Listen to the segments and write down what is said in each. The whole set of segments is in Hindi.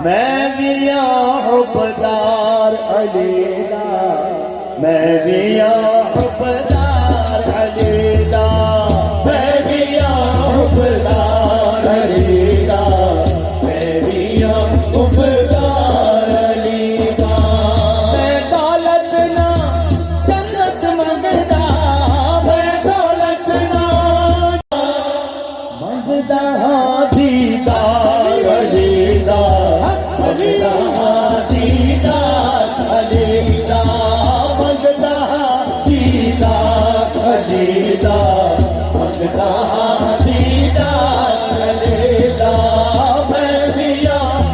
मैं भी हुब्बदार अली दा, मैं भी हुब्बदार अली दा, मैं भी हुब्बदार अली दा, मैं भी हुब्बदार अली दा। मैं दौलत ना जन्नत मंगदा, मैं दौलत ना मंगदा दीदार अली दा, मंगदा दीदार अली दा, मंगदा दीदार अली दा, मंगदा दीदार अली दा। मैं भी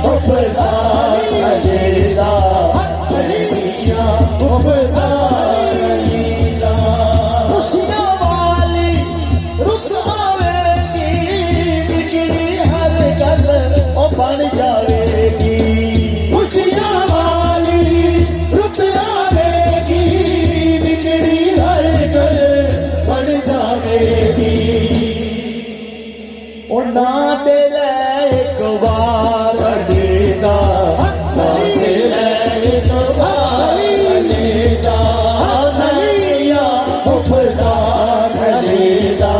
हुब्बदार अली दा, मैं भी हुब्बदार अली दा। खुशियां वाली रुत आवेगी, बिगड़ी हर गल ओ बन जावेगी। खुशियां वाली रुत आवेगी, बिगड़ी हर गल बन जावेगी। ओ ना ते ले एक बार अली दा, ना ते ले एक बार अली दा, नलिया हुब्बदार अली दा,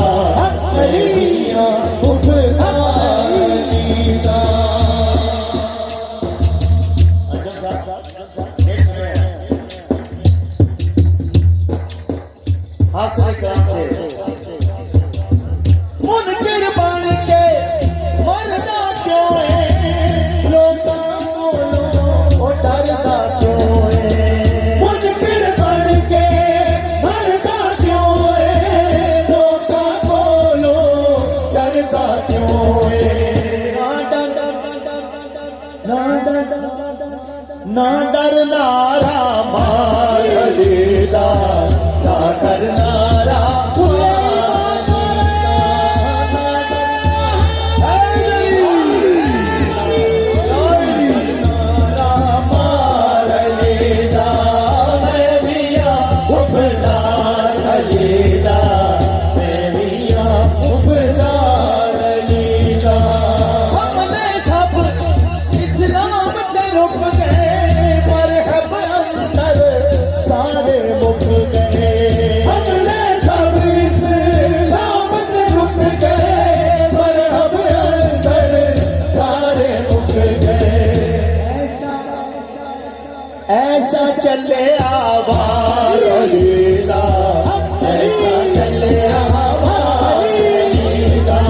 नलिया हुब्बदार अली दा। मुनकिर बन के मरदा क्यों है, लोकां कोलों ओ डरदा क्यों है। मुनकिर बन के मरदा क्यों है, लोकां कोलों डरदा क्यों है। ना डर नारा मार अली दा, ना डर नारा सारे मुक गए, हमने सब इस्लाम से रुक गए, पर अब अंदर सारे मुक गए। ऐसा चले आवार अली दा, ऐसा चले आवार अली दा,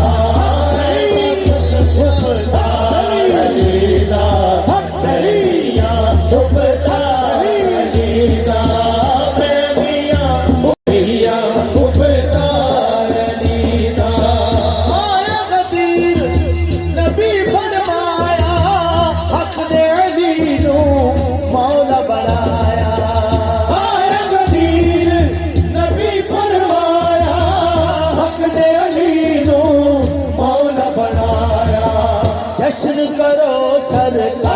हुब्बदार अली दा, नलिया हुब्बदार अली दा। मौला बनाया, आया गदीर नबी फरमाया, हक दे अली नू मौला बनाया। जश्न करो सरकार